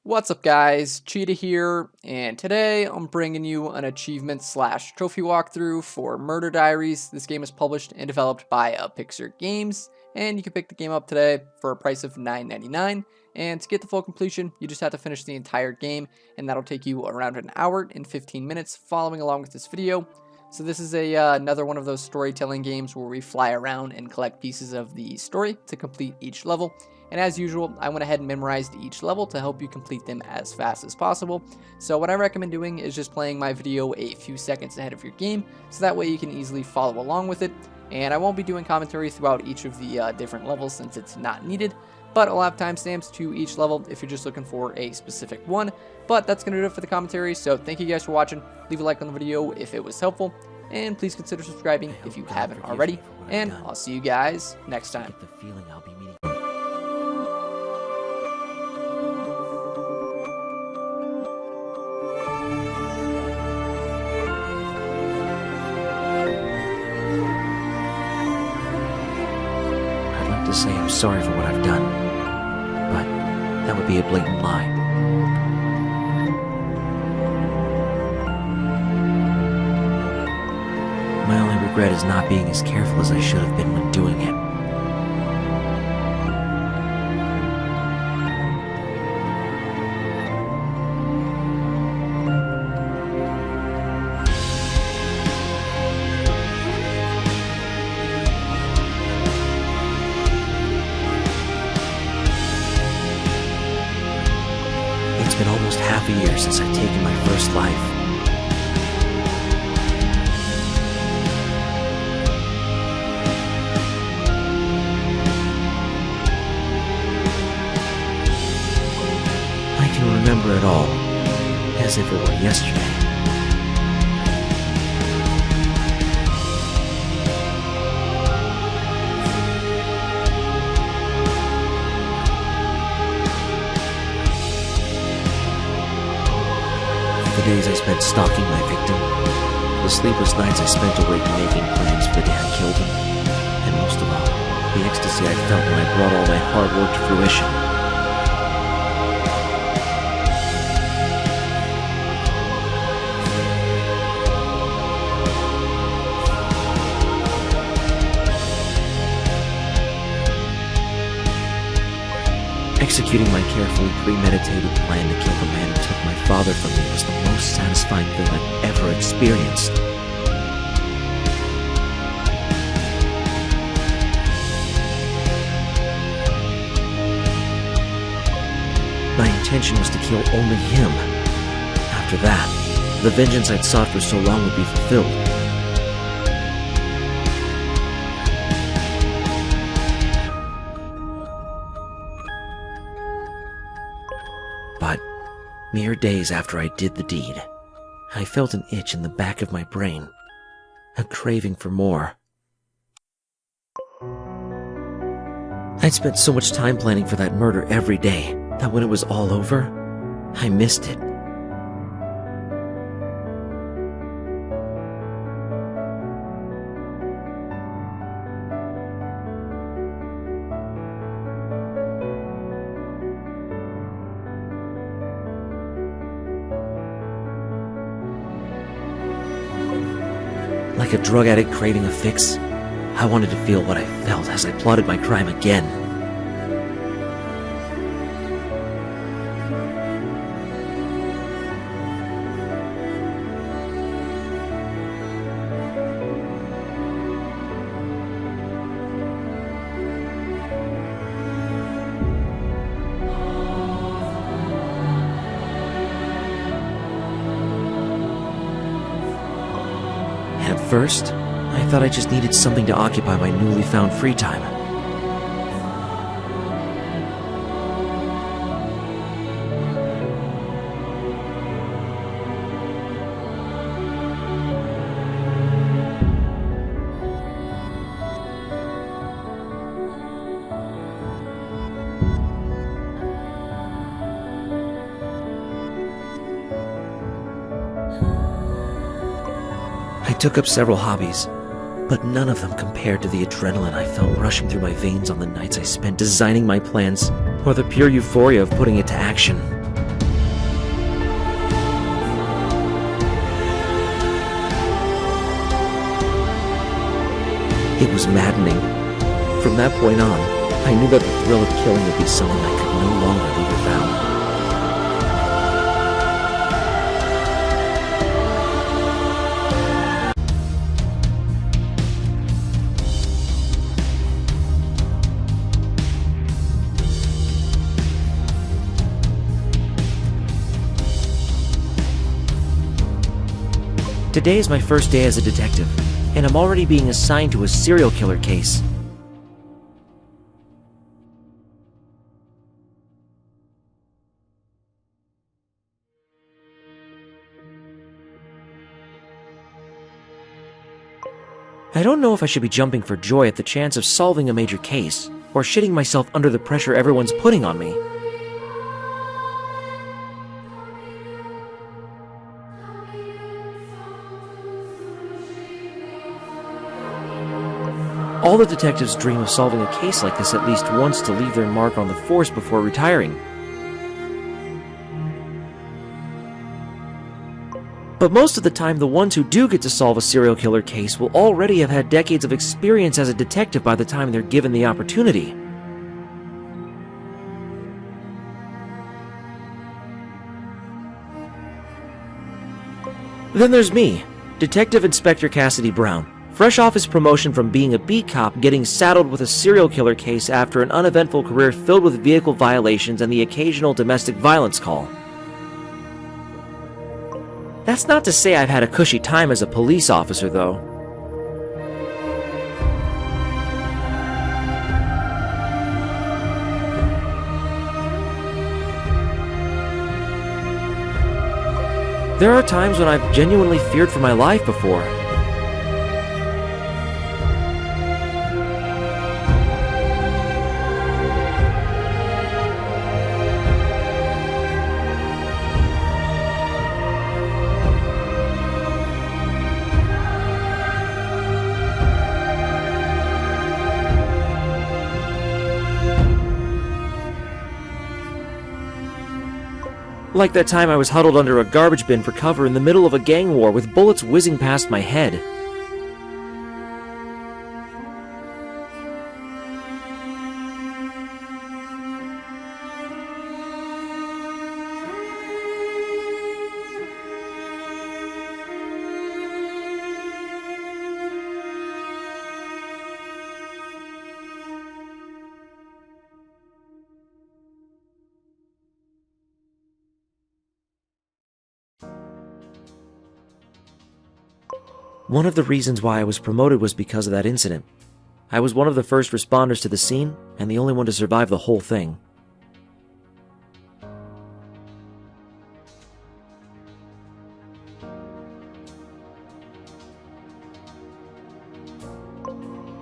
What's up guys, Cheetah here, and today I'm bringing you an achievement slash trophy walkthrough for Murder Diaries. This game is published and developed by EpiXR Games, and you can pick the game up today for a price of $9.99. And to get the full completion, you just have to finish the entire game, and that'll take you around an hour and 15 minutes following along with this video. So this is another one of those storytelling games where we fly around and collect pieces of the story to complete each level. And as usual, I went ahead and memorized each level to help you complete them as fast as possible. So what I recommend doing is just playing my video a few seconds ahead of your game, so that way you can easily follow along with it. And I won't be doing commentary throughout each of the different levels since it's not needed, but I'll have timestamps to each level if you're just looking for a specific one. But that's going to do it for the commentary, so thank you guys for watching. Leave a like on the video if it was helpful, and please consider subscribing if you haven't already. And I'll see you guys next time. To say I'm sorry for what I've done, but that would be a blatant lie. My only regret is not being as careful as I should have been when doing it. It's been almost half a year since I've taken my first life. I can remember it all, as if it were yesterday. The days I spent stalking my victim, the sleepless nights I spent awake making plans for the day I killed him, and most of all, the ecstasy I felt when I brought all my hard work to fruition. Executing my carefully premeditated plan to kill the man who took my father from me was the most satisfying thing I've ever experienced. My intention was to kill only him. After that, the vengeance I'd sought for so long would be fulfilled. But mere days after I did the deed, I felt an itch in the back of my brain, a craving for more. I'd spent so much time planning for that murder every day that when it was all over, I missed it. Like a drug addict craving a fix, I wanted to feel what I felt as I plotted my crime again. At first, I thought I just needed something to occupy my newly found free time. I took up several hobbies, but none of them compared to the adrenaline I felt rushing through my veins on the nights I spent designing my plans, or the pure euphoria of putting it to action. It was maddening. From that point on, I knew that the thrill of killing would be something I could no longer leave without. Today is my first day as a detective, and I'm already being assigned to a serial killer case. I don't know if I should be jumping for joy at the chance of solving a major case, or shitting myself under the pressure everyone's putting on me. All the detectives dream of solving a case like this at least once to leave their mark on the force before retiring. But most of the time, the ones who do get to solve a serial killer case will already have had decades of experience as a detective by the time they're given the opportunity. Then there's me, Detective Inspector Cassidy Brown. Fresh off his promotion from being a beat cop, getting saddled with a serial killer case after an uneventful career filled with vehicle violations and the occasional domestic violence call. That's not to say I've had a cushy time as a police officer, though. There are times when I've genuinely feared for my life before. Like that time I was huddled under a garbage bin for cover in the middle of a gang war with bullets whizzing past my head. One of the reasons why I was promoted was because of that incident. I was one of the first responders to the scene, and the only one to survive the whole thing.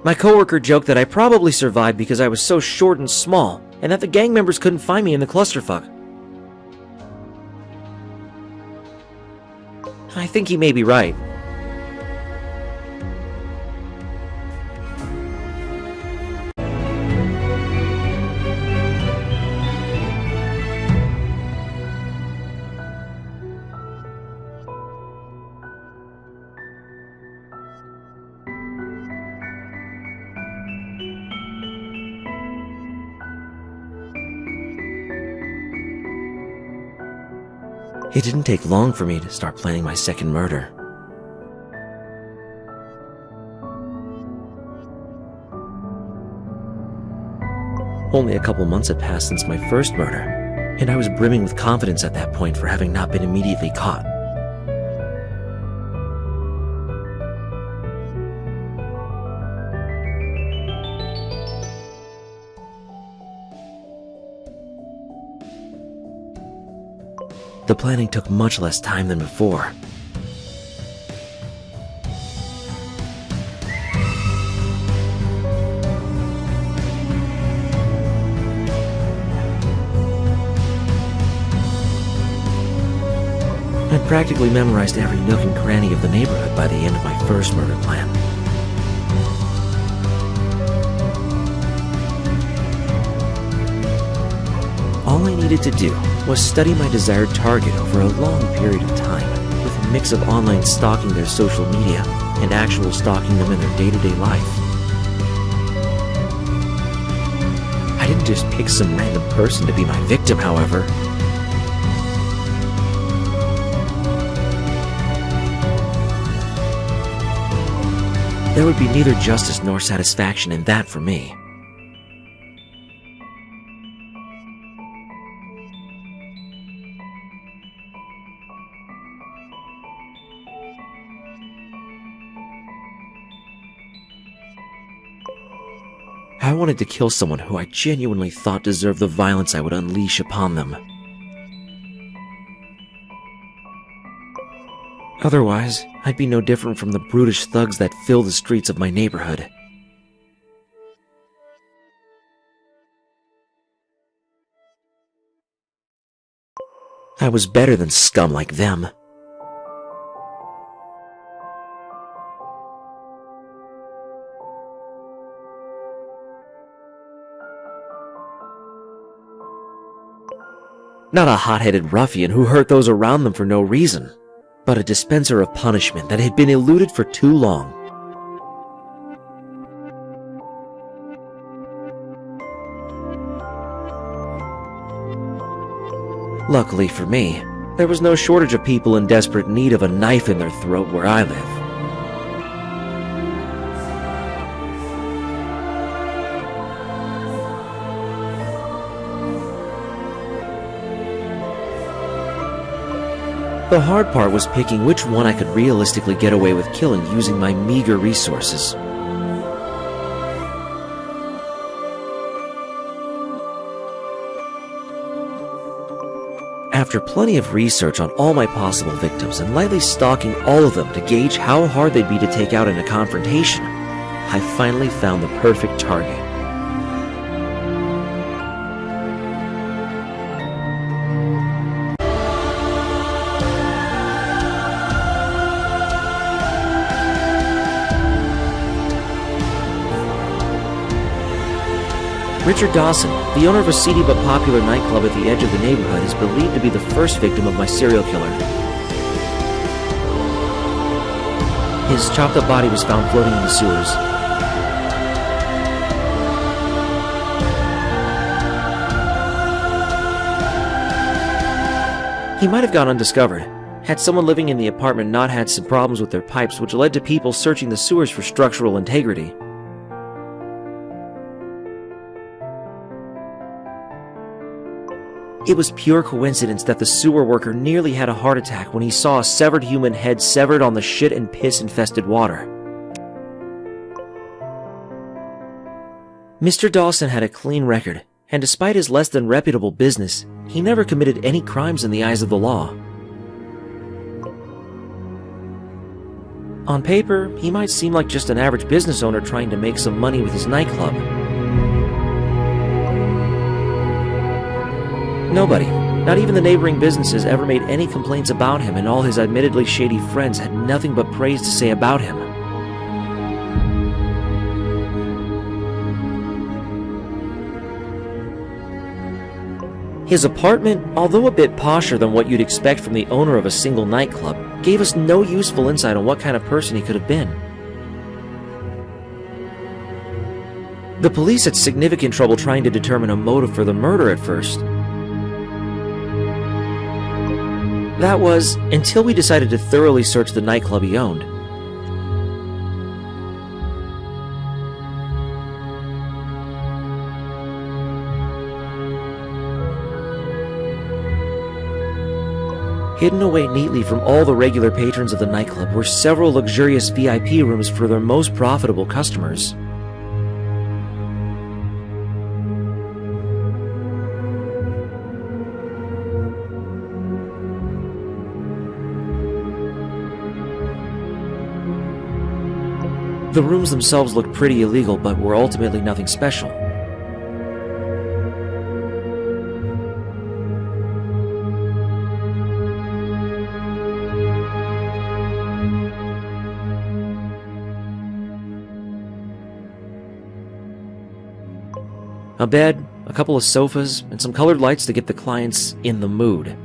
My coworker joked that I probably survived because I was so short and small, and that the gang members couldn't find me in the clusterfuck. I think he may be right. It didn't take long for me to start planning my second murder. Only a couple months had passed since my first murder, and I was brimming with confidence at that point for having not been immediately caught. The planning took much less time than before. I'd practically memorized every nook and cranny of the neighborhood by the end of my first murder plan. All I needed to do was study my desired target over a long period of time, with a mix of online stalking their social media and actual stalking them in their day-to-day life. didn't just pick some random person to be my victim, however. There would be neither justice nor satisfaction in that for me. I wanted to kill someone who I genuinely thought deserved the violence I would unleash upon them. Otherwise, I'd be no different from the brutish thugs that fill the streets of my neighborhood. I was better than scum like them. Not a hot-headed ruffian who hurt those around them for no reason, but a dispenser of punishment that had been eluded for too long. Luckily for me, there was no shortage of people in desperate need of a knife in their throat where I live. The hard part was picking which one I could realistically get away with killing using my meager resources. After plenty of research on all my possible victims and lightly stalking all of them to gauge how hard they'd be to take out in a confrontation, I finally found the perfect target. Richard Dawson, the owner of a seedy but popular nightclub at the edge of the neighborhood, is believed to be the first victim of my serial killer. His chopped-up body was found floating in the sewers. He might have gone undiscovered, had someone living in the apartment not had some problems with their pipes, which led to people searching the sewers for structural integrity. It was pure coincidence that the sewer worker nearly had a heart attack when he saw a severed human head severed on the shit and piss-infested water. Mr. Dawson had a clean record, and despite his less than reputable business, he never committed any crimes in the eyes of the law. On paper, he might seem like just an average business owner trying to make some money with his nightclub. Nobody, not even the neighboring businesses, ever made any complaints about him, and all his admittedly shady friends had nothing but praise to say about him. His apartment, although a bit posher than what you'd expect from the owner of a single nightclub, gave us no useful insight on what kind of person he could have been. The police had significant trouble trying to determine a motive for the murder at first. That was, until we decided to thoroughly search the nightclub he owned. Hidden away neatly from all the regular patrons of the nightclub were several luxurious VIP rooms for their most profitable customers. The rooms themselves looked pretty illegal, but were ultimately nothing special. A bed, a couple of sofas, and some colored lights to get the clients in the mood.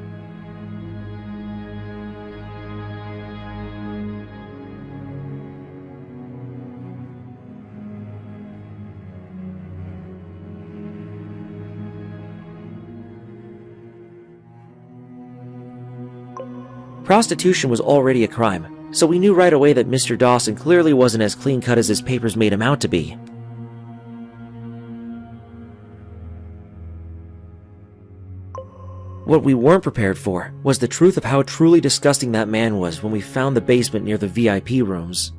Prostitution was already a crime, so we knew right away that Mr. Dawson clearly wasn't as clean-cut as his papers made him out to be. What we weren't prepared for was the truth of how truly disgusting that man was when we found the basement near the VIP rooms.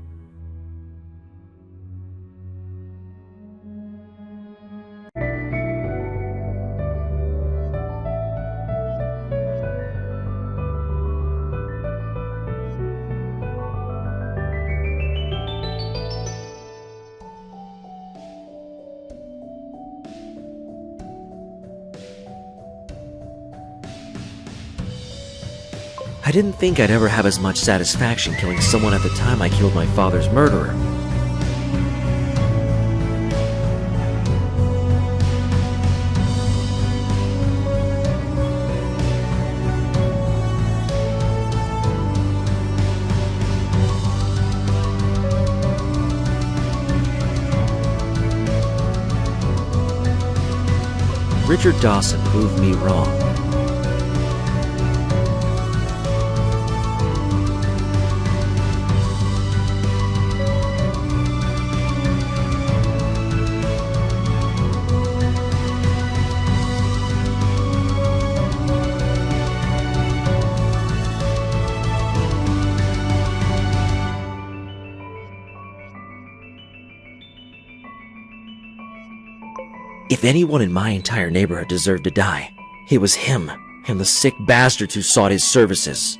I didn't think I'd ever have as much satisfaction killing someone at the time I killed my father's murderer. Richard Dawson proved me wrong. If anyone in my entire neighborhood deserved to die, it was him and the sick bastards who sought his services.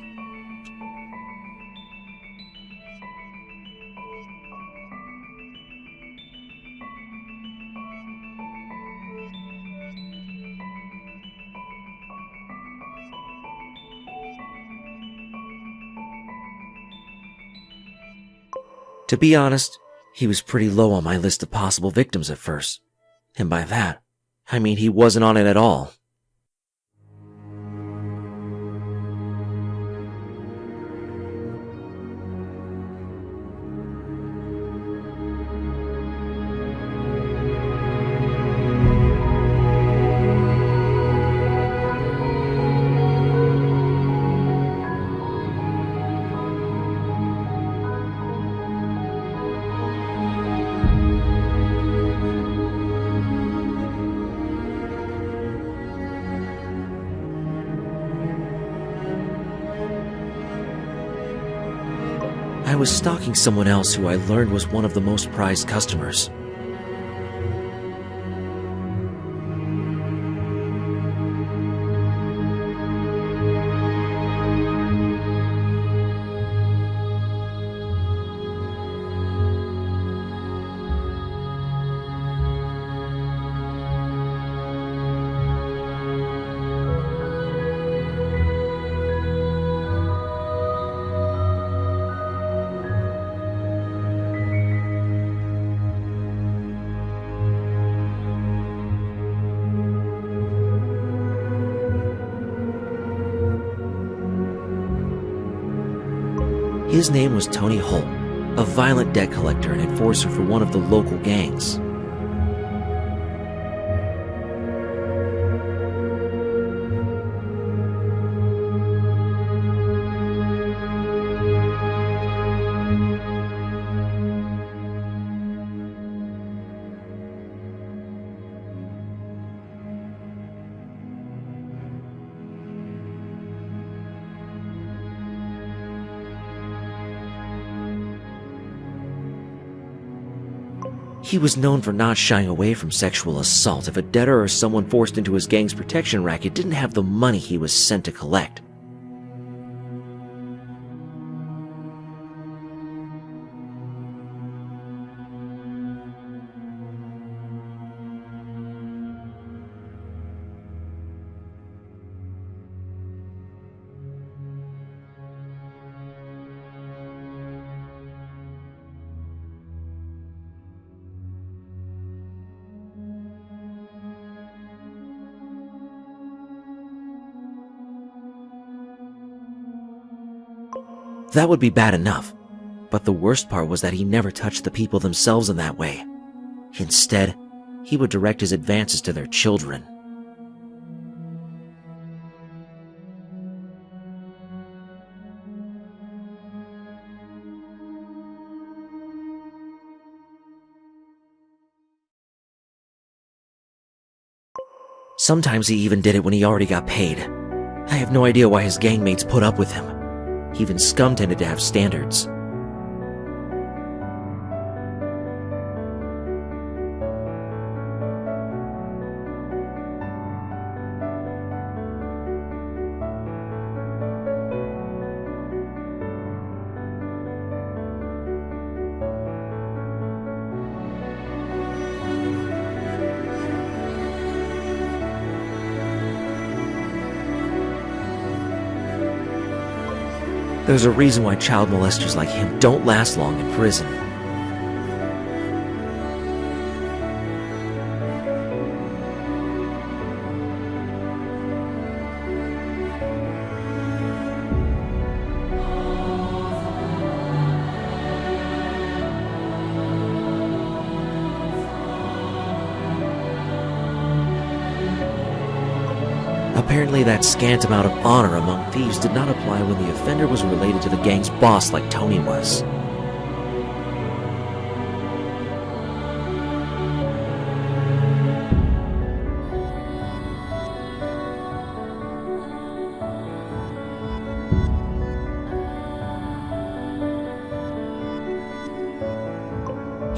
To be honest, he was pretty low on my list of possible victims at first. And by that, I mean he wasn't on it at all. I was stalking someone else who I learned was one of the most prized customers. His name was Tony Holt, a violent debt collector and enforcer for one of the local gangs. He was known for not shying away from sexual assault if a debtor or someone forced into his gang's protection racket didn't have the money he was sent to collect. That would be bad enough, but the worst part was that he never touched the people themselves in that way. Instead, he would direct his advances to their children. Sometimes he even did it when he already got paid. I have no idea why his gangmates put up with him. Even scum tended to have standards. There's a reason why child molesters like him don't last long in prison. Apparently that scant amount of honor among thieves did not apply when the offender was related to the gang's boss like Tony was.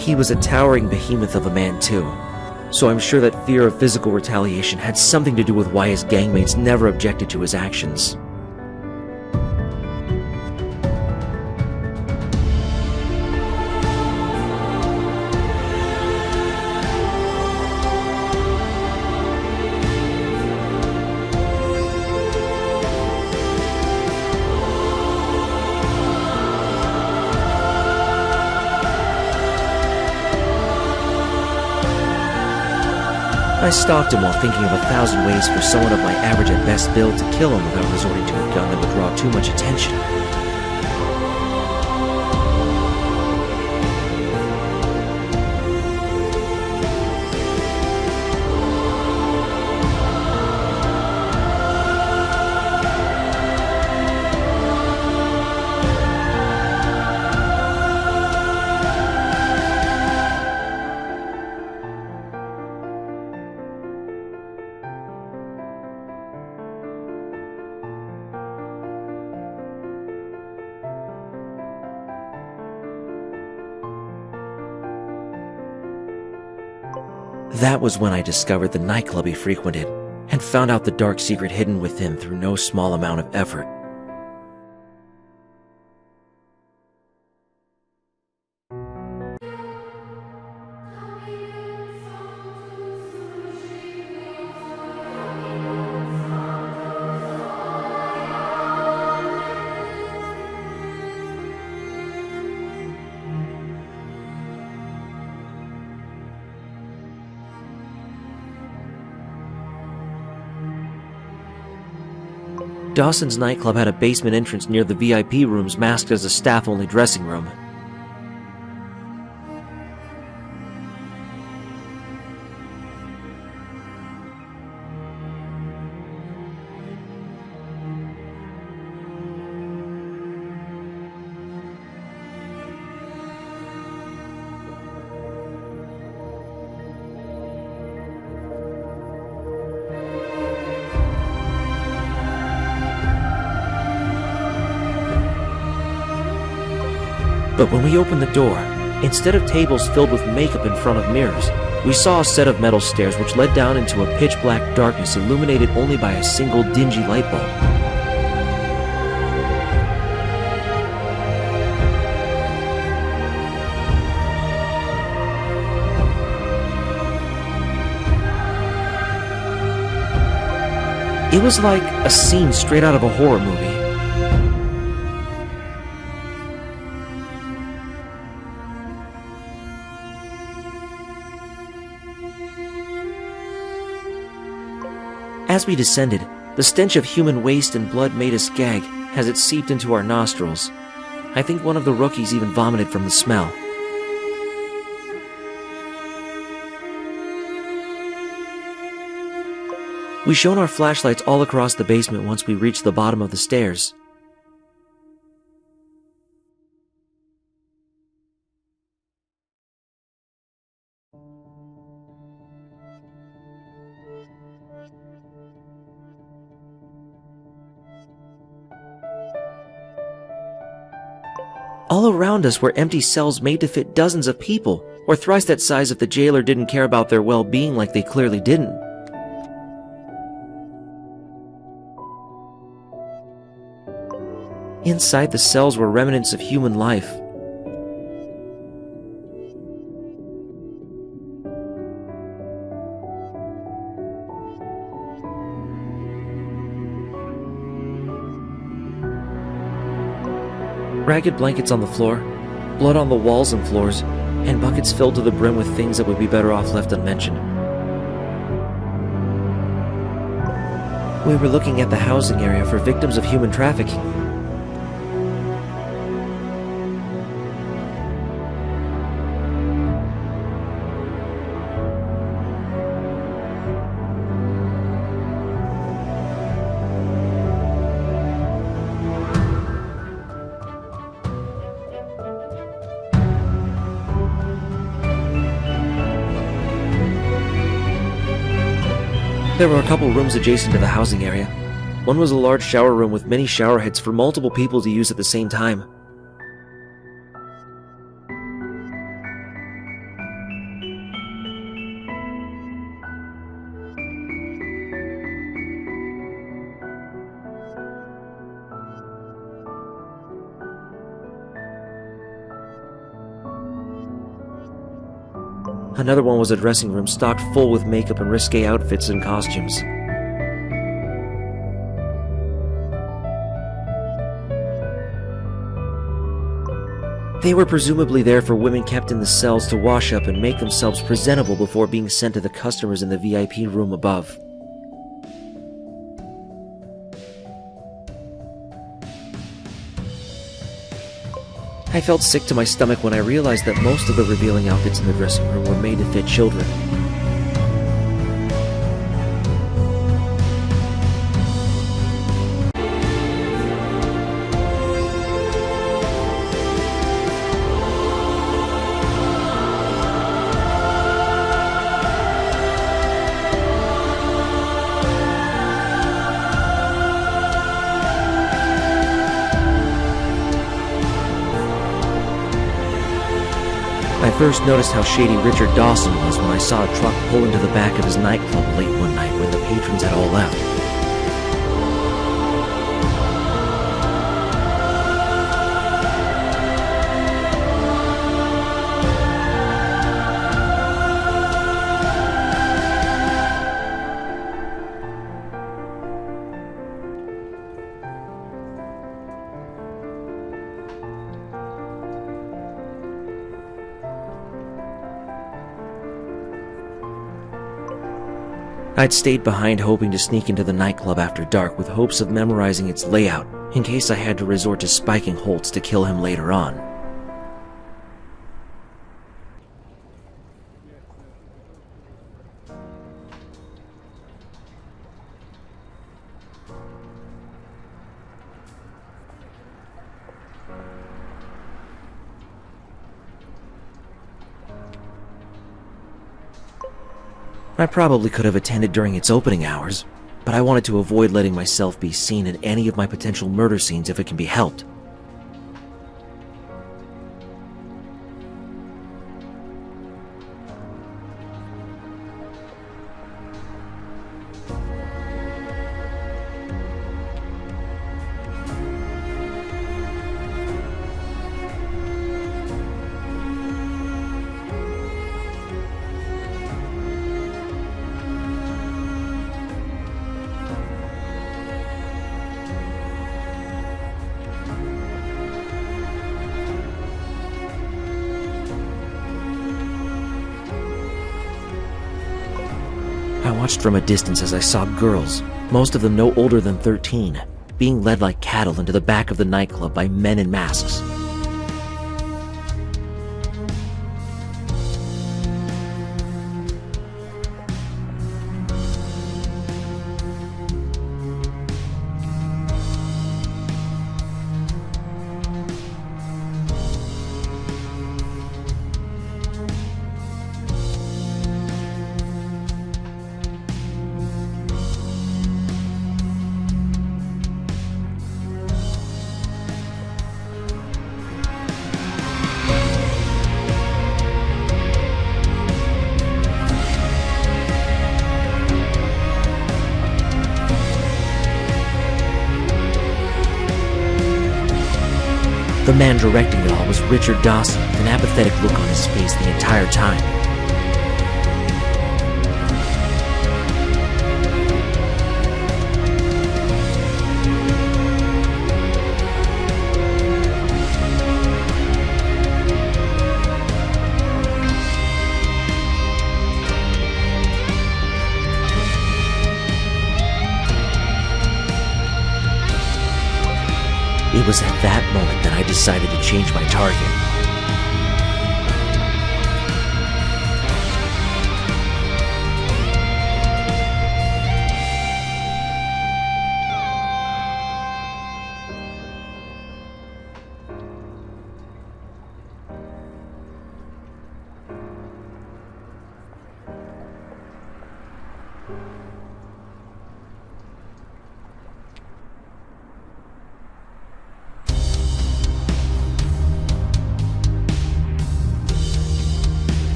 He was a towering behemoth of a man too, so I'm sure that fear of physical retaliation had something to do with why his gangmates never objected to his actions. I stalked him while thinking of 1,000 ways for someone of my average at best build to kill him without resorting to a gun that would draw too much attention. That was when I discovered the nightclub he frequented, and found out the dark secret hidden within through no small amount of effort. Dawson's nightclub had a basement entrance near the VIP rooms masked as a staff-only dressing room. But when we opened the door, instead of tables filled with makeup in front of mirrors, we saw a set of metal stairs which led down into a pitch-black darkness illuminated only by a single dingy light bulb. It was like a scene straight out of a horror movie. As we descended, the stench of human waste and blood made us gag as it seeped into our nostrils. I think one of the rookies even vomited from the smell. We shone our flashlights all across the basement once we reached the bottom of the stairs. All around us were empty cells made to fit dozens of people, or thrice that size if the jailer didn't care about their well-being like they clearly didn't. Inside the cells were remnants of human life. Ragged blankets on the floor, blood on the walls and floors, and buckets filled to the brim with things that would be better off left unmentioned. We were looking at the housing area for victims of human trafficking. There were a couple rooms adjacent to the housing area. One was a large shower room with many shower heads for multiple people to use at the same time. Another one was a dressing room stocked full with makeup and risque outfits and costumes. They were presumably there for women kept in the cells to wash up and make themselves presentable before being sent to the customers in the VIP room above. I felt sick to my stomach when I realized that most of the revealing outfits in the dressing room were made to fit children. I first noticed how shady Richard Dawson was when I saw a truck pull into the back of his nightclub late one night when the patrons had all left. I'd stayed behind hoping to sneak into the nightclub after dark with hopes of memorizing its layout in case I had to resort to spiking Holtz to kill him later on. I probably could have attended during its opening hours, but I wanted to avoid letting myself be seen in any of my potential murder scenes if it can be helped. I watched from a distance as I saw girls, most of them no older than 13, being led like cattle into the back of the nightclub by men in masks. The man directing it all was Richard Dawson, with an apathetic look on his face the entire time. It was at that moment that I decided to change my target.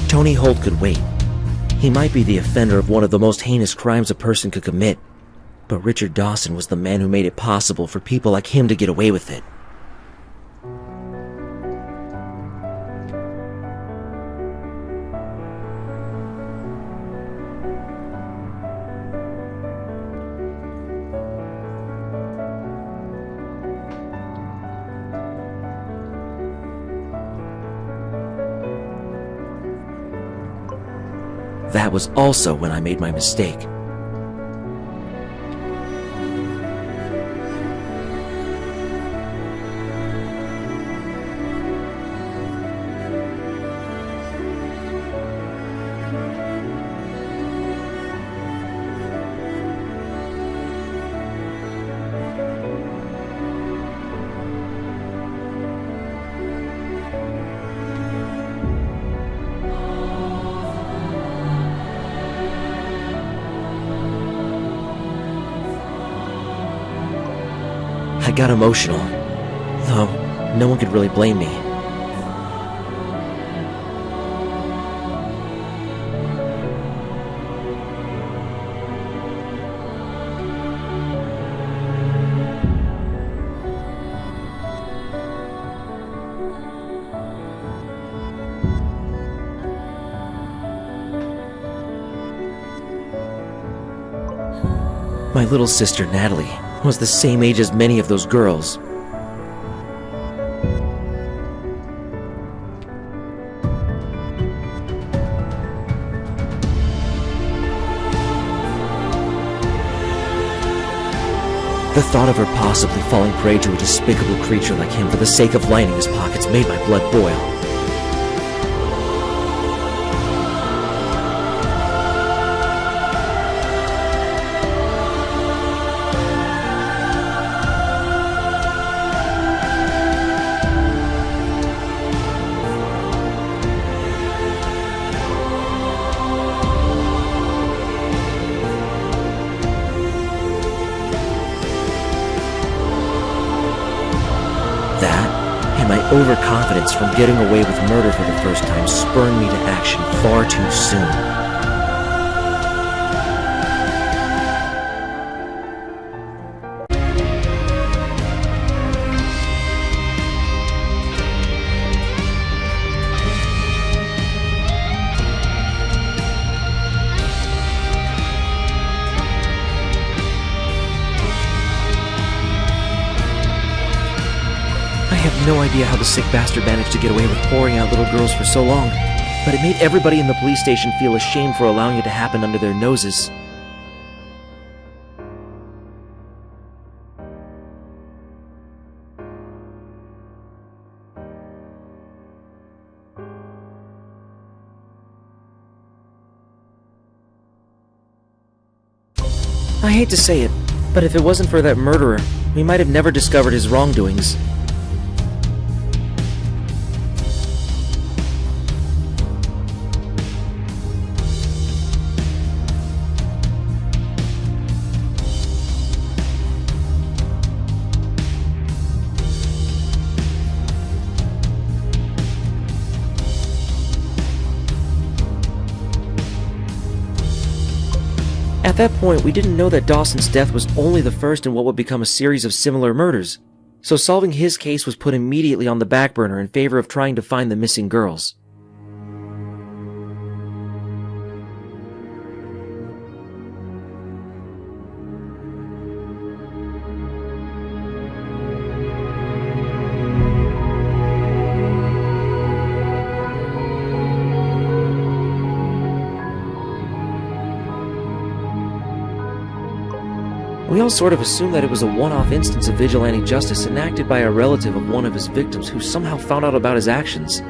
Tony Holt could wait. He might be the offender of one of the most heinous crimes a person could commit, but Richard Dawson was the man who made it possible for people like him to get away with it. That was also when I made my mistake. I got emotional, though no one could really blame me. My little sister, Natalie, was the same age as many of those girls. The thought of her possibly falling prey to a despicable creature like him for the sake of lining his pockets made my blood boil. Overconfidence from getting away with murder for the first time spurred me to action far too soon. I have no idea how the sick bastard managed to get away with pouring out little girls for so long, but it made everybody in the police station feel ashamed for allowing it to happen under their noses. I hate to say it, but if it wasn't for that murderer, we might have never discovered his wrongdoings. At that point, we didn't know that Dawson's death was only the first in what would become a series of similar murders, so solving his case was put immediately on the back burner in favor of trying to find the missing girls. We all sort of assumed that it was a one-off instance of vigilante justice enacted by a relative of one of his victims who somehow found out about his actions.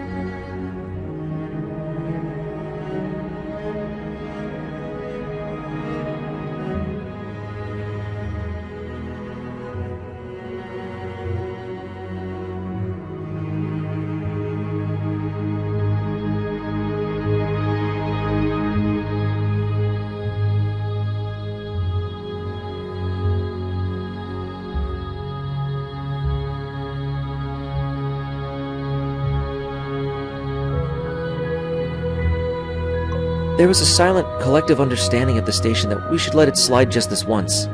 There was a silent, collective understanding at the station that we should let it slide just this once.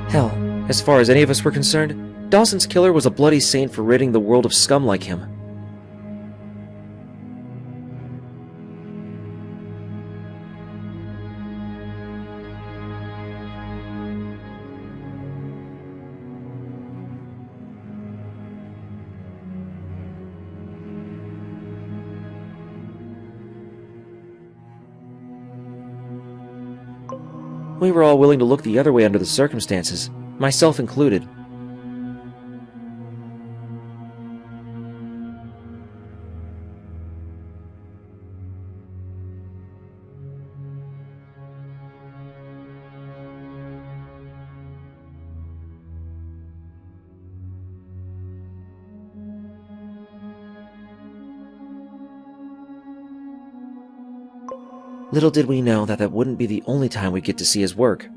Hell, as far as any of us were concerned, Dawson's killer was a bloody saint for ridding the world of scum like him. We were all willing to look the other way under the circumstances, myself included. Little did we know that that wouldn't be the only time we'd get to see his work.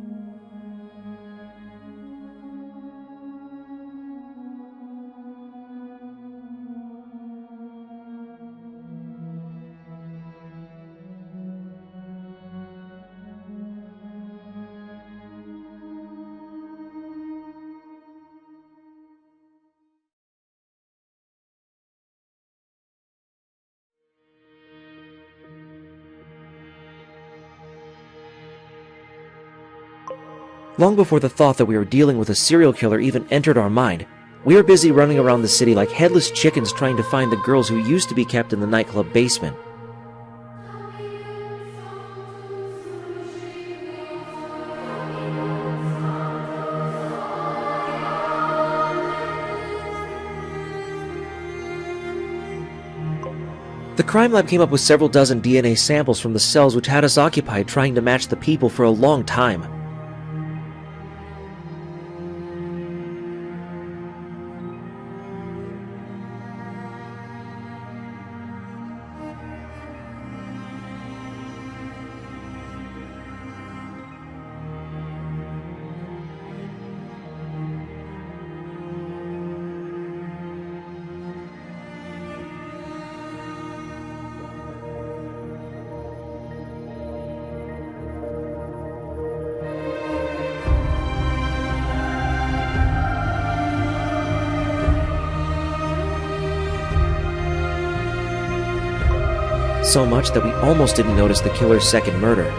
Long before the thought that we were dealing with a serial killer even entered our mind, we were busy running around the city like headless chickens trying to find the girls who used to be kept in the nightclub basement. The crime lab came up with several dozen DNA samples from the cells which had us occupied trying to match the people for a long time. So much that we almost didn't notice the killer's second murder.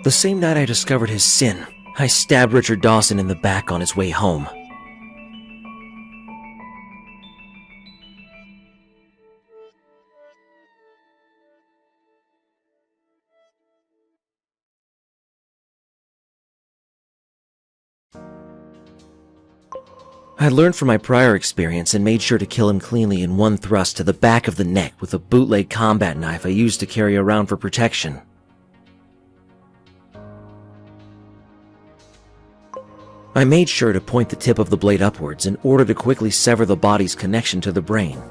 The same night I discovered his sin, I stabbed Richard Dawson in the back on his way home. I learned from my prior experience and made sure to kill him cleanly in one thrust to the back of the neck with a bootleg combat knife I used to carry around for protection. I made sure to point the tip of the blade upwards in order to quickly sever the body's connection to the brain.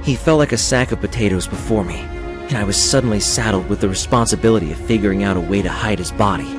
He felt like a sack of potatoes before me, and I was suddenly saddled with the responsibility of figuring out a way to hide his body.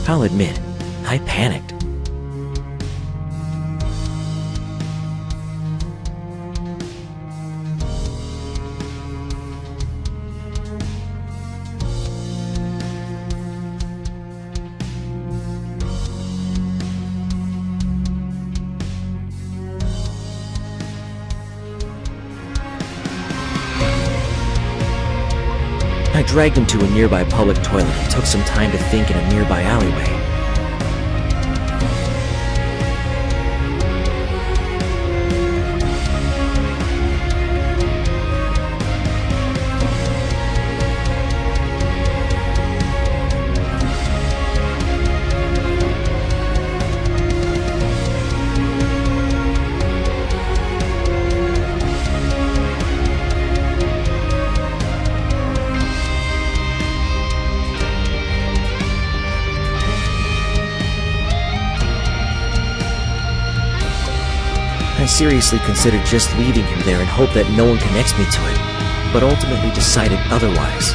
I'll admit, I panicked. I dragged him to a nearby public toilet and took some time to think in a nearby alleyway. I seriously considered just leaving him there and hope that no one connects me to it, but ultimately decided otherwise.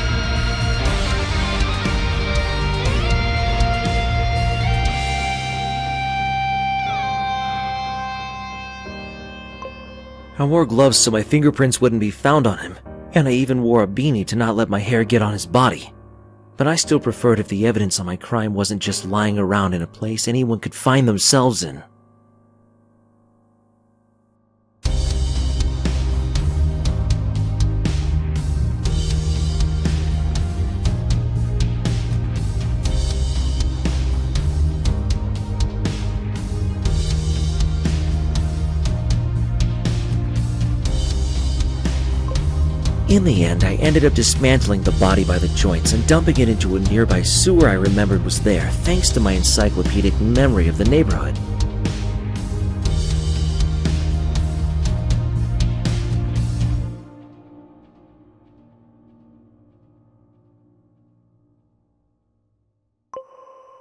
I wore gloves so my fingerprints wouldn't be found on him, and I even wore a beanie to not let my hair get on his body. But I still preferred if the evidence on my crime wasn't just lying around in a place anyone could find themselves in. In the end, I ended up dismantling the body by the joints and dumping it into a nearby sewer I remembered was there, thanks to my encyclopedic memory of the neighborhood.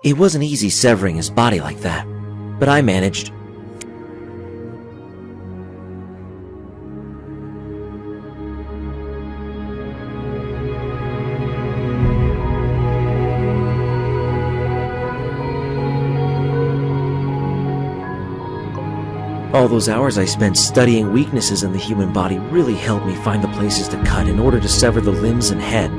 It wasn't easy severing his body like that, but I managed. All those hours I spent studying weaknesses in the human body really helped me find the places to cut in order to sever the limbs and head.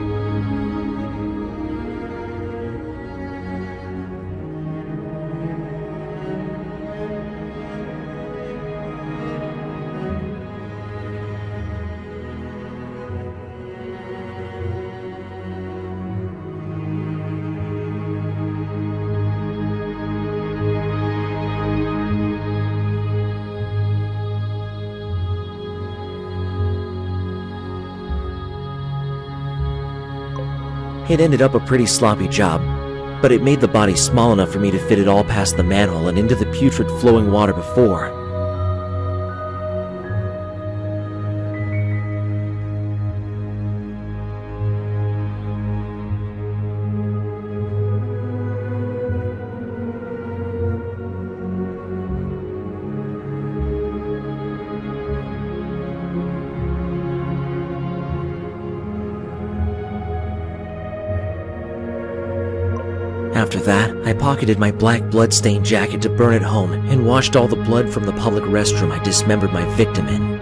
It ended up a pretty sloppy job, but it made the body small enough for me to fit it all past the manhole and into the putrid flowing water before. After that, I pocketed my black blood-stained jacket to burn at home and washed all the blood from the public restroom I dismembered my victim in.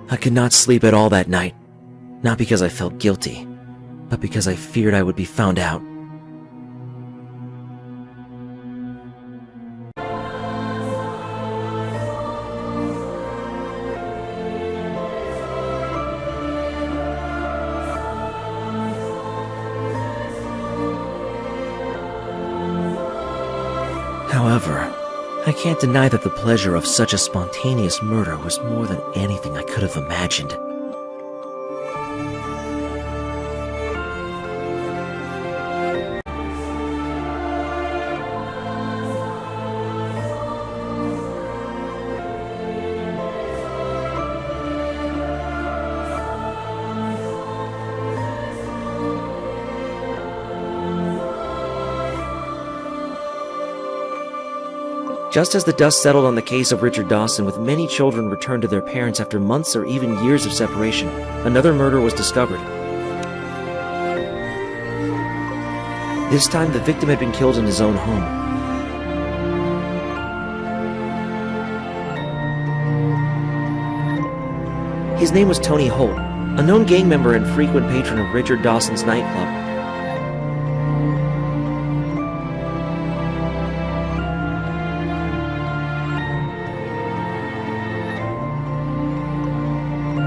I could not sleep at all that night, not because I felt guilty, but because I feared I would be found out. However, I can't deny that the pleasure of such a spontaneous murder was more than anything I could have imagined. Just as the dust settled on the case of Richard Dawson, with many children returned to their parents after months or even years of separation, another murder was discovered. This time, the victim had been killed in his own home. His name was Tony Holt, a known gang member and frequent patron of Richard Dawson's nightclub.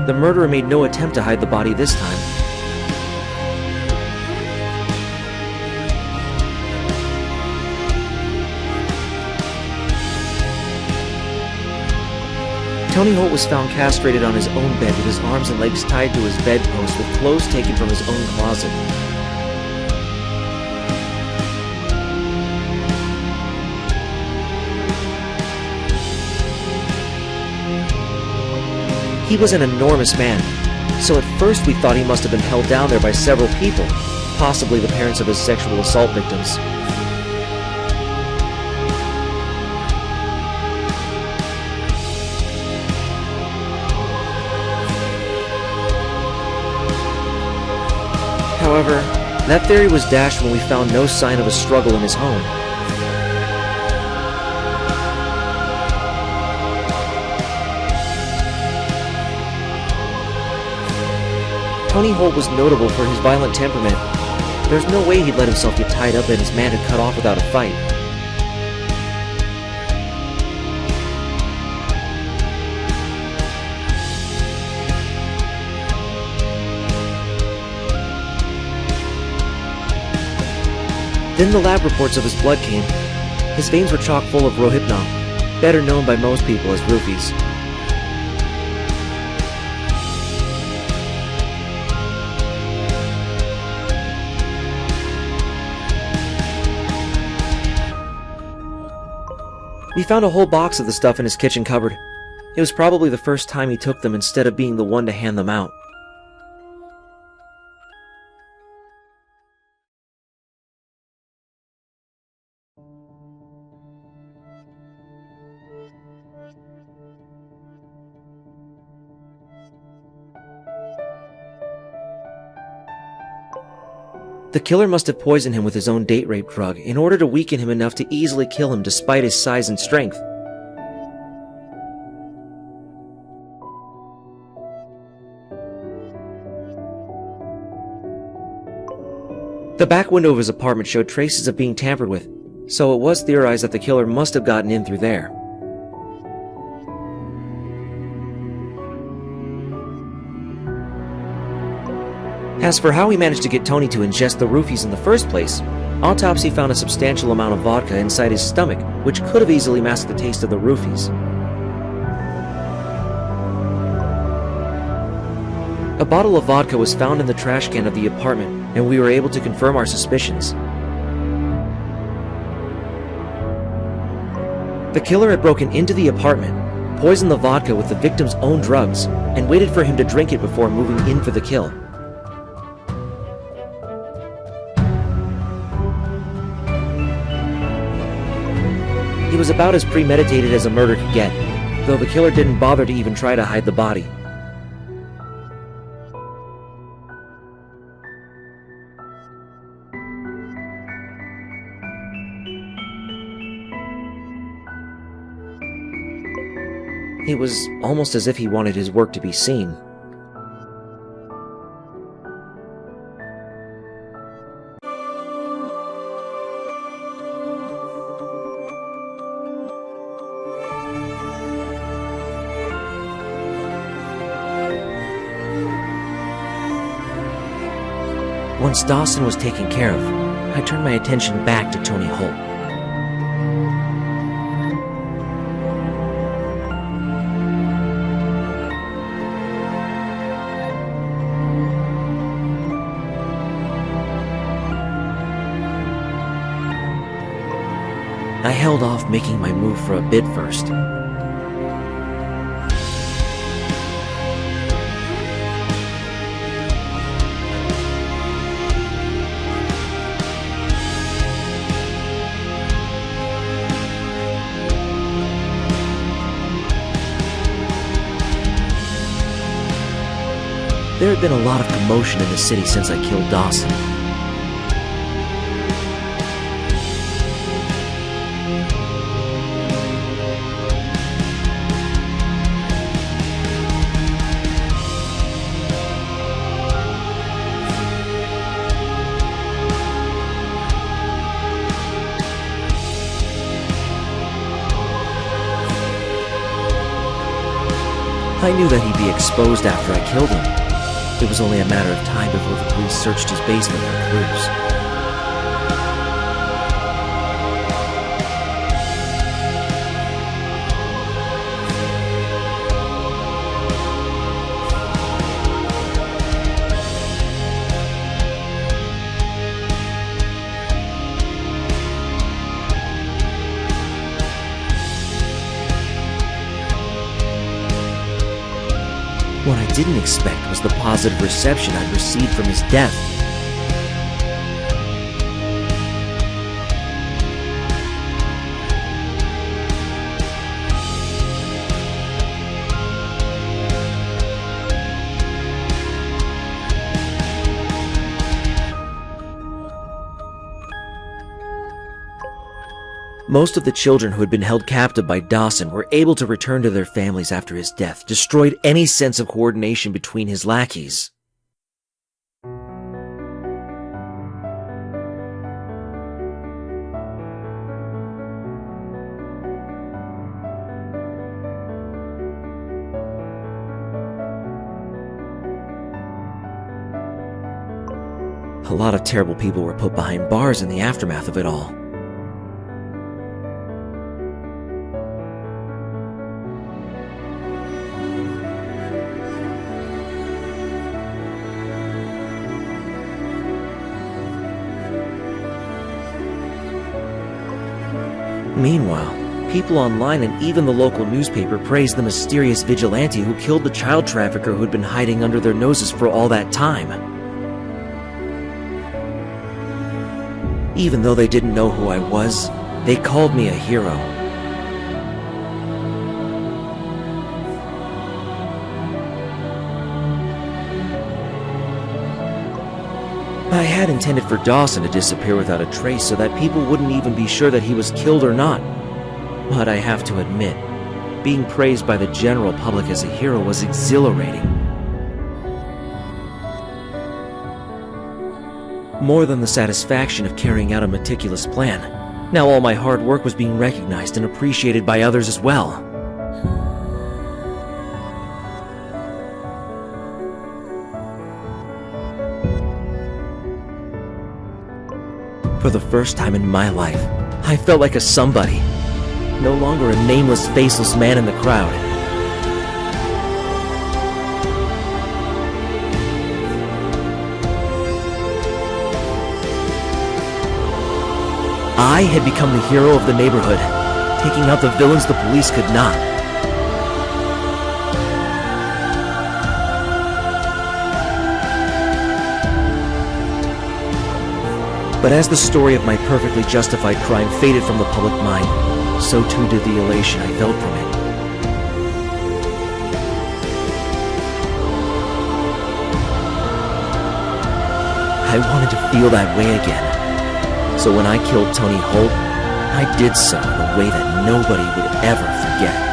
The murderer made no attempt to hide the body this time. Tony Holt was found castrated on his own bed with his arms and legs tied to his bedpost with clothes taken from his own closet. He was an enormous man, so at first we thought he must have been held down there by several people, possibly the parents of his sexual assault victims. However, that theory was dashed when we found no sign of a struggle in his home. Tony Holt was notable for his violent temperament. There's no way he'd let himself get tied up and his man had cut off without a fight. Then the lab reports of his blood came. His veins were chock full of rohypnol, better known by most people as roofies. We found a whole box of the stuff in his kitchen cupboard. It was probably the first time he took them instead of being the one to hand them out. The killer must have poisoned him with his own date rape drug in order to weaken him enough to easily kill him despite his size and strength. The back window of his apartment showed traces of being tampered with, so it was theorized that the killer must have gotten in through there. As for how he managed to get Tony to ingest the roofies in the first place, autopsy found a substantial amount of vodka inside his stomach, which could have easily masked the taste of the roofies. A bottle of vodka was found in the trash can of the apartment, and we were able to confirm our suspicions. The killer had broken into the apartment, poisoned the vodka with the victim's own drugs, and waited for him to drink it before moving in for the kill. He was about as premeditated as a murder could get, though the killer didn't bother to even try to hide the body. It was almost as if he wanted his work to be seen. Once Dawson was taken care of, I turned my attention back to Tony Holt. I held off making my move for a bit first. There had been a lot of commotion in the city since I killed Dawson. I knew that he'd be exposed after I killed him. It was only a matter of time before the police searched his basement for clues. What I didn't expect was the positive reception I'd received from his death. Most of the children who had been held captive by Dawson were able to return to their families after his death, destroyed any sense of coordination between his lackeys. A lot of terrible people were put behind bars in the aftermath of it all. Meanwhile, people online and even the local newspaper praised the mysterious vigilante who killed the child trafficker who'd been hiding under their noses for all that time. Even though they didn't know who I was, they called me a hero. I had intended for Dawson to disappear without a trace so that people wouldn't even be sure that he was killed or not. But I have to admit, being praised by the general public as a hero was exhilarating. More than the satisfaction of carrying out a meticulous plan, now all my hard work was being recognized and appreciated by others as well. For the first time in my life, I felt like a somebody. No longer a nameless, faceless man in the crowd. I had become the hero of the neighborhood, taking out the villains the police could not. But as the story of my perfectly justified crime faded from the public mind, so too did the elation I felt from it. I wanted to feel that way again. So when I killed Tony Holt, I did so in a way that nobody would ever forget.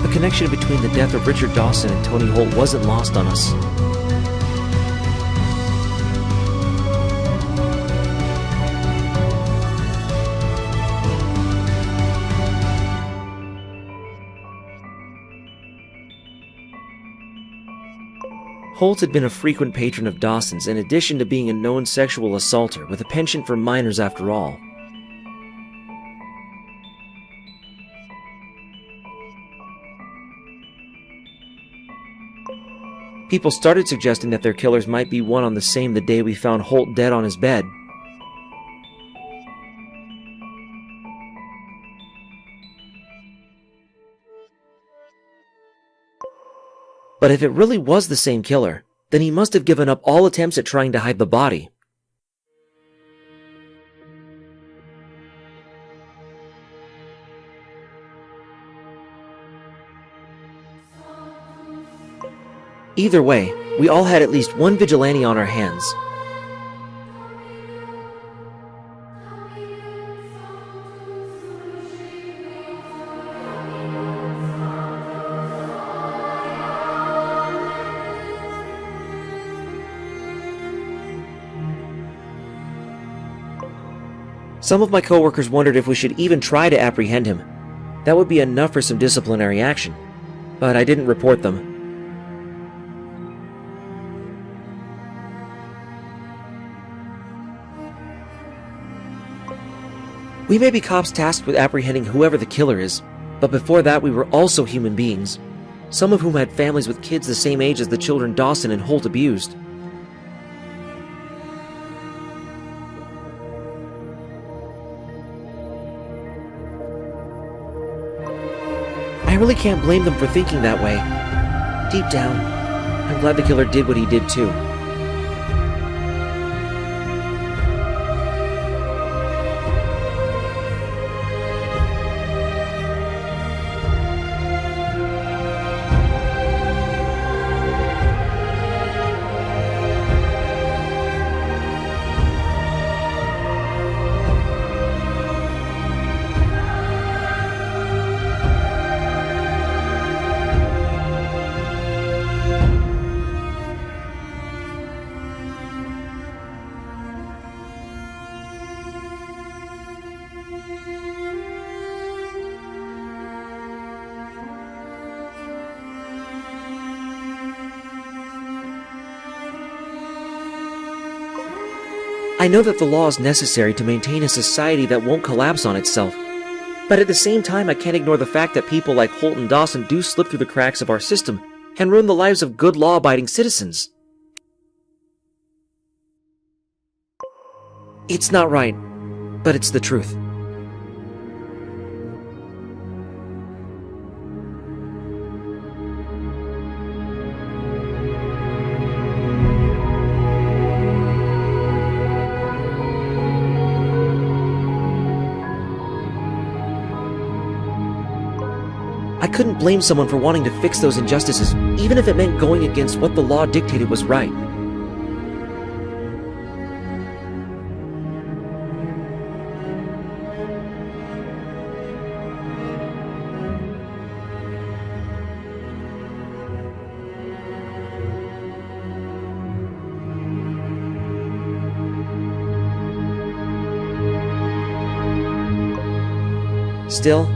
The connection between the death of Richard Dawson and Tony Holt wasn't lost on us. Holt had been a frequent patron of Dawson's in addition to being a known sexual assaulter with a penchant for minors after all. People started suggesting that their killers might be one on the same the day we found Holt dead on his bed. But if it really was the same killer, then he must have given up all attempts at trying to hide the body. Either way, we all had at least one vigilante on our hands. Some of my coworkers wondered if we should even try to apprehend him. That would be enough for some disciplinary action, but I didn't report them. We may be cops tasked with apprehending whoever the killer is, but before that we were also human beings, some of whom had families with kids the same age as the children Dawson and Holt abused. I really can't blame them for thinking that way. Deep down, I'm glad the killer did what he did too. I know that the law is necessary to maintain a society that won't collapse on itself, but at the same time I can't ignore the fact that people like Holt and Dawson do slip through the cracks of our system and ruin the lives of good law-abiding citizens. It's not right, but it's the truth. I couldn't blame someone for wanting to fix those injustices, even if it meant going against what the law dictated was right. Still,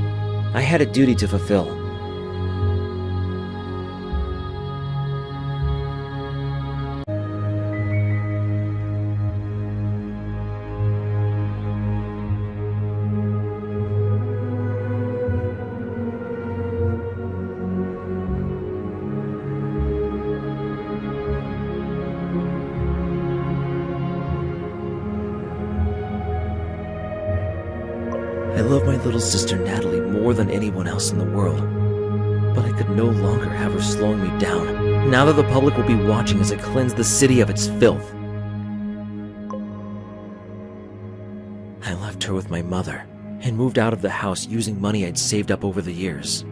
I had a duty to fulfill. love my little sister Natalie more than anyone else in the world, but I could no longer have her slowing me down, now that the public will be watching as I cleanse the city of its filth. I left her with my mother, and moved out of the house using money I'd saved up over the years.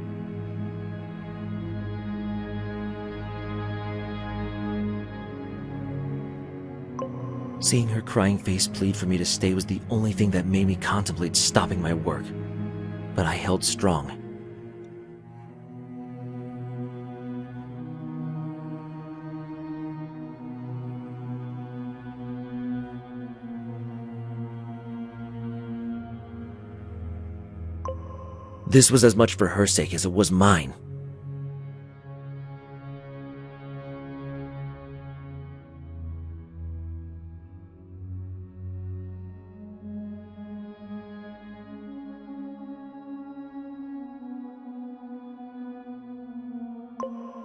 Seeing her crying face plead for me to stay was the only thing that made me contemplate stopping my work, but I held strong. This was as much for her sake as it was mine.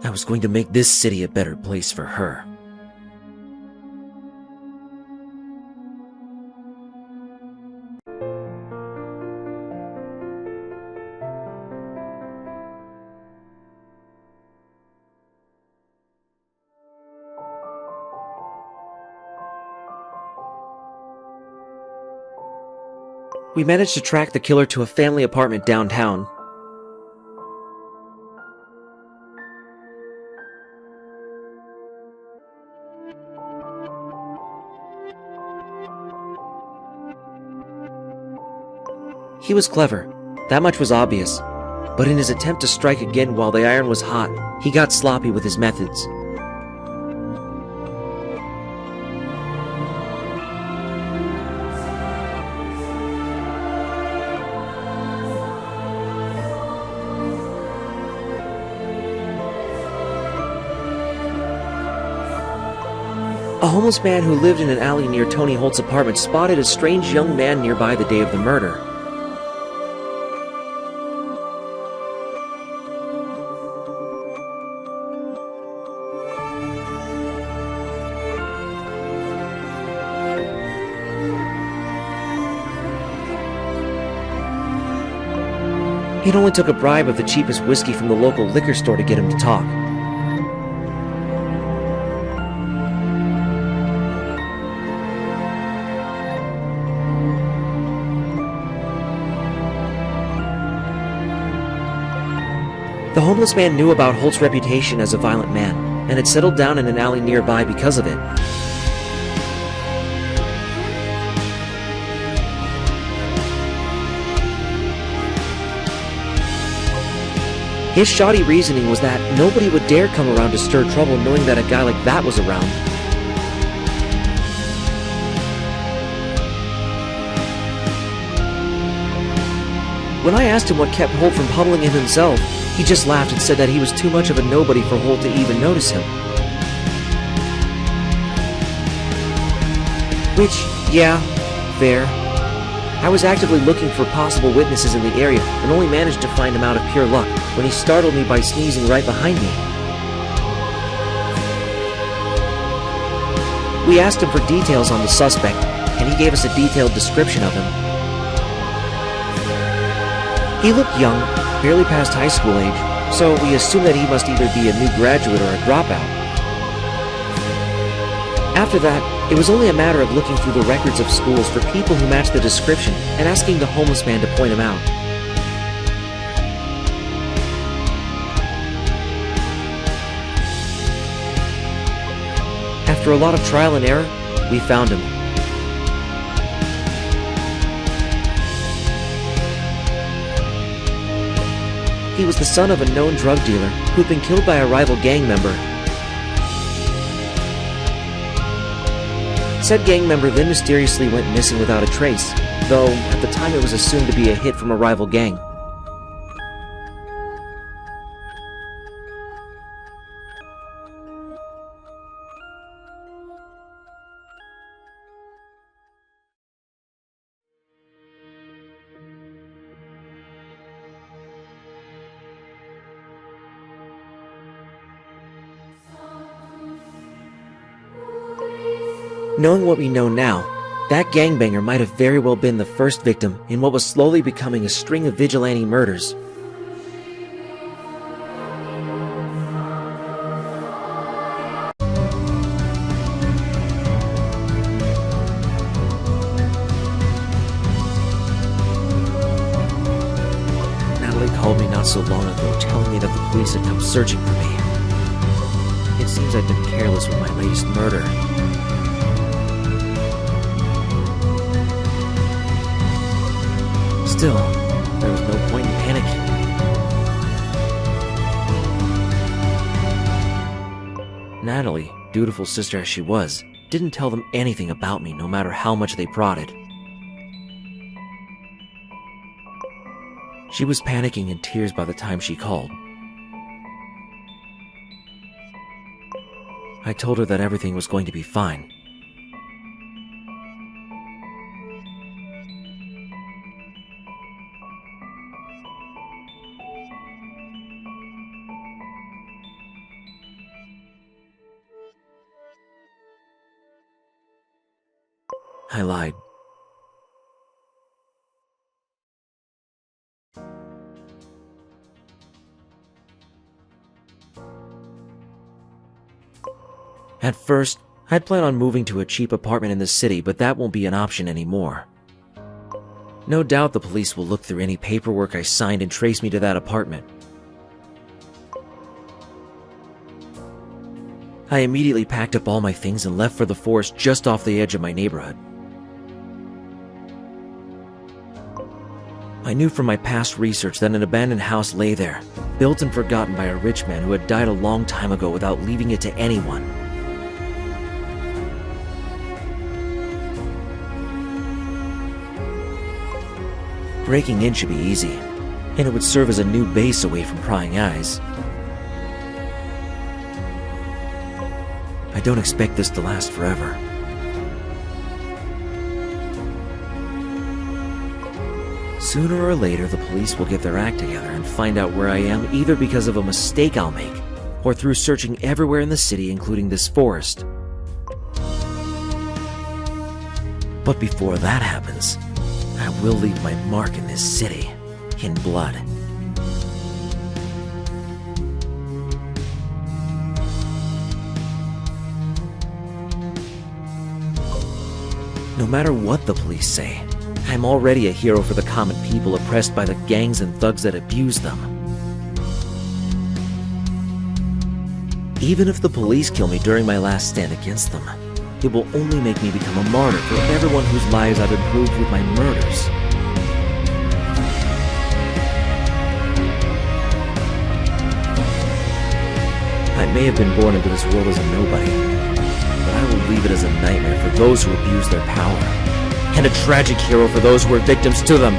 I was going to make this city a better place for her. We managed to track the killer to a family apartment downtown. He was clever, that much was obvious, but in his attempt to strike again while the iron was hot, he got sloppy with his methods. A homeless man who lived in an alley near Tony Holt's apartment spotted a strange young man nearby the day of the murder. It only took a bribe of the cheapest whiskey from the local liquor store to get him to talk. The homeless man knew about Holt's reputation as a violent man, and had settled down in an alley nearby because of it. His shoddy reasoning was that nobody would dare come around to stir trouble knowing that a guy like that was around. When I asked him what kept Holt from pummeling him himself, he just laughed and said that he was too much of a nobody for Holt to even notice him. Which, yeah, fair. I was actively looking for possible witnesses in the area and only managed to find him out of pure luck when he startled me by sneezing right behind me. We asked him for details on the suspect, and he gave us a detailed description of him. He looked young, barely past high school age, so we assumed that he must either be a new graduate or a dropout. After that, it was only a matter of looking through the records of schools for people who matched the description and asking the homeless man to point him out. After a lot of trial and error, we found him. He was the son of a known drug dealer who'd been killed by a rival gang member. Said gang member then mysteriously went missing without a trace, though at the time it was assumed to be a hit from a rival gang. Knowing what we know now, That gangbanger might have very well been the first victim in what was slowly becoming a string of vigilante murders. Natalie called me not so long ago, telling me that the police had come searching for me. It seems I've been careless with my latest murder. Still, there was no point in panicking. Natalie, dutiful sister as she was, didn't tell them anything about me no matter how much they prodded. She was panicking in tears by the time she called. I told her that everything was going to be fine. I lied. At first, I'd planned on moving to a cheap apartment in the city, but that won't be an option anymore. No doubt the police will look through any paperwork I signed and trace me to that apartment. I immediately packed up all my things and left for the forest just off the edge of my neighborhood. I knew from my past research that an abandoned house lay there, built and forgotten by a rich man who had died a long time ago without leaving it to anyone. Breaking in should be easy, and it would serve as a new base away from prying eyes. I don't expect this to last forever. Sooner or later, the police will get their act together and find out where I am, either because of a mistake I'll make, or through searching everywhere in the city, including this forest. But before that happens, I will leave my mark in this city, in blood. No matter what the police say, I'm already a hero for the common people oppressed by the gangs and thugs that abuse them. Even if the police kill me during my last stand against them, it will only make me become a martyr for everyone whose lives I've improved with my murders. I may have been born into this world as a nobody, but I will leave it as a nightmare for those who abuse their power, and a tragic hero for those who are victims to them.